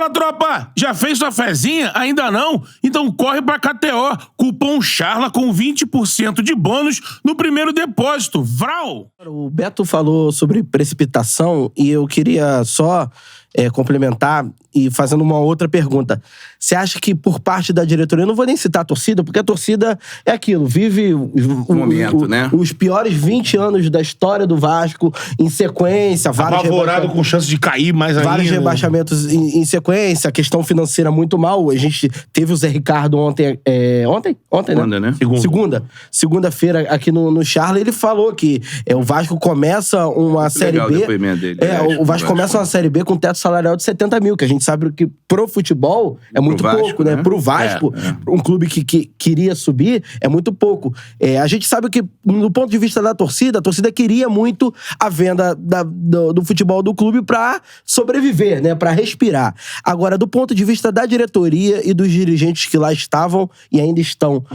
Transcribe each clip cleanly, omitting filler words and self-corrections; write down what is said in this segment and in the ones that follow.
Fala, tropa! Já fez sua fezinha? Ainda não? Então corre pra KTO. Cupom CHARLA com 20% de bônus no primeiro depósito. Vral! O Beto falou sobre precipitação e eu queria só complementar e fazendo uma outra pergunta. Você acha que por parte da diretoria, eu não vou nem citar a torcida, porque a torcida é aquilo, vive né? os piores 20 anos da história do Vasco em sequência, Apavorado com chance de cair mais ainda. Vários rebaixamentos em sequência, a questão financeira muito mal. A gente teve o Zé Ricardo ontem, né? Segunda-feira aqui no Charla, ele falou que o Vasco começa uma Série B. O depoimento dele. O Vasco começa uma Série B com teto salarial de 70 mil, que a gente sabe que pro futebol é muito Vasco, pouco, né? Pro Vasco, um clube que queria subir, é muito pouco. A gente sabe que, do ponto de vista da torcida, a torcida queria muito a venda do futebol do clube pra sobreviver, né? Pra respirar. Agora, do ponto de vista da diretoria e dos dirigentes que lá estavam e ainda estão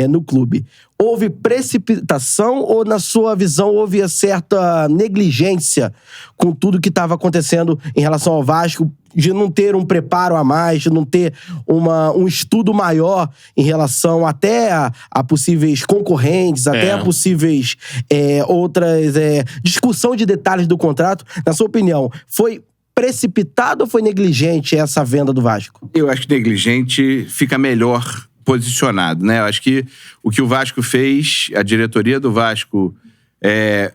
no clube, houve precipitação ou, na sua visão, houve certa negligência com tudo que estava acontecendo em relação ao Vasco, de não ter um preparo a mais, de não ter um estudo maior em relação até a possíveis concorrentes, até a possíveis outras... discussão de detalhes do contrato. Na sua opinião, foi precipitado ou foi negligente essa venda do Vasco? Eu acho que negligente fica melhor posicionado, né? Eu acho que o que o Vasco fez, a diretoria do Vasco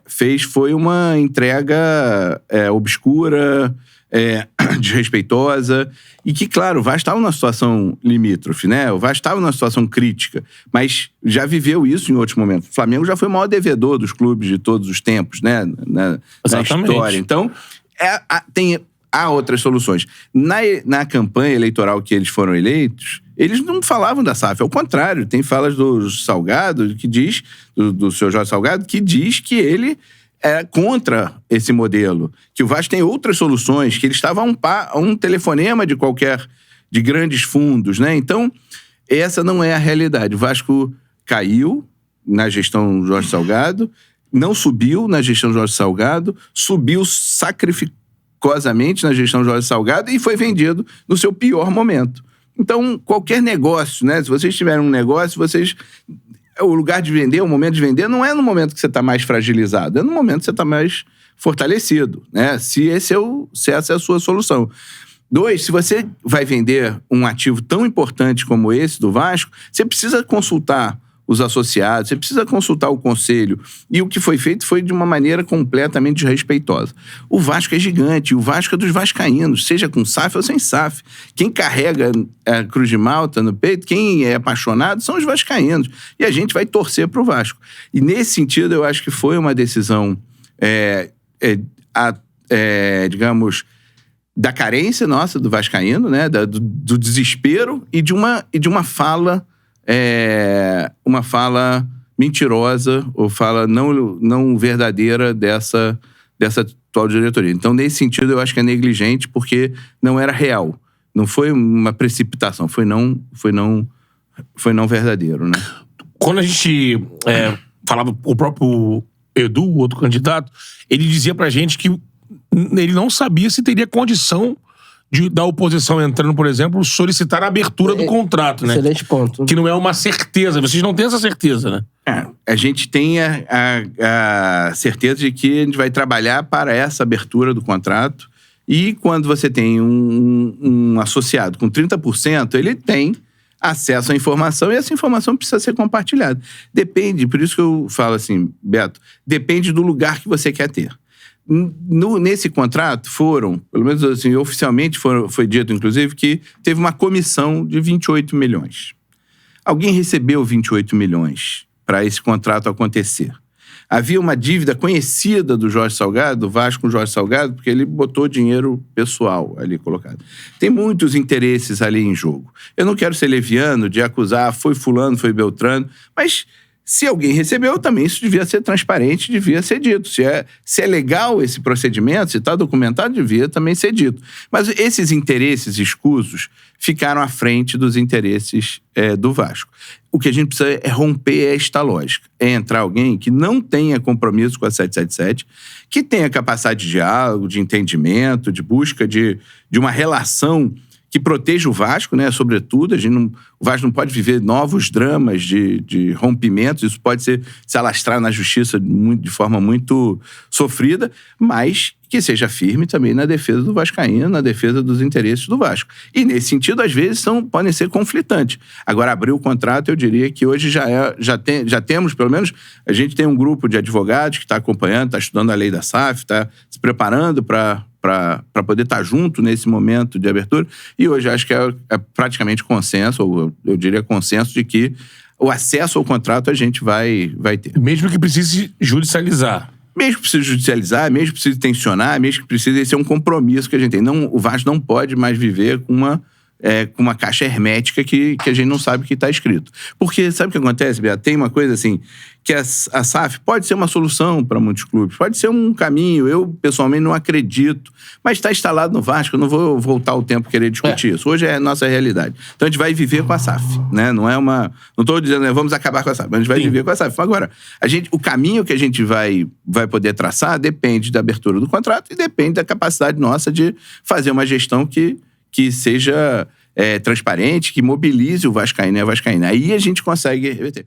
fez foi uma entrega obscura, desrespeitosa, e que, claro, o Vasco estava numa situação limítrofe, né? O Vasco estava numa situação crítica, mas já viveu isso em outros momentos. O Flamengo já foi o maior devedor dos clubes de todos os tempos, né? Na história. Então, há outras soluções. Na campanha eleitoral que eles foram eleitos, eles não falavam da SAF. Ao contrário, tem falas do Salgado, que diz, do seu Jorge Salgado, que diz que ele é contra esse modelo, que o Vasco tem outras soluções, que ele estava a um telefonema de grandes fundos, né? Então, essa não é a realidade. O Vasco caiu na gestão Jorge Salgado, não subiu na gestão Jorge Salgado, subiu sacrificosamente na gestão Jorge Salgado e foi vendido no seu pior momento. Então, qualquer negócio, né? Se vocês tiverem um negócio, o lugar de vender, o momento de vender, não é no momento que você está mais fragilizado, é no momento que você está mais fortalecido, né? Se essa é a sua solução. 2, se você vai vender um ativo tão importante como esse do Vasco, você precisa consultar os associados, você precisa consultar o conselho. E o que foi feito foi de uma maneira completamente desrespeitosa. O Vasco é gigante, o Vasco é dos vascaínos, seja com SAF ou sem SAF. Quem carrega a Cruz de Malta no peito, quem é apaixonado, são os vascaínos. E a gente vai torcer pro Vasco. E nesse sentido, eu acho que foi uma decisão, digamos, da carência nossa do vascaíno, né? Do desespero e de uma fala... uma fala mentirosa ou fala não verdadeira dessa atual diretoria. Então, nesse sentido, eu acho que é negligente porque não era real. Não foi uma precipitação, foi não verdadeiro, né? Quando a gente falava, o próprio Edu, o outro candidato, ele dizia pra gente que ele não sabia se teria condição da oposição entrando, por exemplo, solicitar a abertura do contrato, né? Excelente ponto. Que não é uma certeza. Vocês não têm essa certeza, né? A gente tem a certeza de que a gente vai trabalhar para essa abertura do contrato. E quando você tem um associado com 30%, ele tem acesso à informação e essa informação precisa ser compartilhada. Depende, por isso que eu falo assim, Beto, depende do lugar que você quer ter. Nesse contrato foram, pelo menos assim, oficialmente foi dito, inclusive, que teve uma comissão de 28 milhões. Alguém recebeu 28 milhões para esse contrato acontecer. Havia uma dívida conhecida do Jorge Salgado, do Vasco com o Jorge Salgado, porque ele botou dinheiro pessoal ali colocado. Tem muitos interesses ali em jogo. Eu não quero ser leviano de acusar, foi fulano, foi Beltrano, mas... se alguém recebeu, também isso devia ser transparente, devia ser dito. Se é legal esse procedimento, se está documentado, devia também ser dito. Mas esses interesses escusos ficaram à frente dos interesses do Vasco. O que a gente precisa é romper esta lógica. É entrar alguém que não tenha compromisso com a 777, que tenha capacidade de diálogo, de entendimento, de busca de uma relação que proteja o Vasco, né? Sobretudo, o Vasco não pode viver novos dramas de rompimentos, isso pode se alastrar na justiça de forma muito sofrida, mas que seja firme também na defesa do vascaíno, na defesa dos interesses do Vasco. E, nesse sentido, às vezes, podem ser conflitantes. Agora, abrir o contrato, eu diria que hoje já temos, pelo menos, a gente tem um grupo de advogados que está acompanhando, está estudando a lei da SAF, está se preparando para poder estar junto nesse momento de abertura. E hoje acho que é praticamente consenso, ou eu diria consenso, de que o acesso ao contrato a gente vai ter. Mesmo que precise judicializar. Mesmo que precise judicializar, mesmo que precise tensionar, mesmo que precise ser um compromisso que a gente tem. O Vasco não pode mais viver com uma caixa hermética que a gente não sabe o que está escrito. Porque sabe o que acontece, Beto? Tem uma coisa assim, que a SAF pode ser uma solução para muitos clubes, pode ser um caminho, eu pessoalmente não acredito, mas está instalado no Vasco, eu não vou voltar o tempo querer discutir isso. Hoje é a nossa realidade. Então a gente vai viver com a SAF, né? Não estou dizendo, né, vamos acabar com a SAF, mas a gente vai viver com a SAF. Agora, o caminho que a gente vai poder traçar depende da abertura do contrato e depende da capacidade nossa de fazer uma gestão que seja transparente, que mobilize o vascaíno e a vascaína. Aí a gente consegue reverter.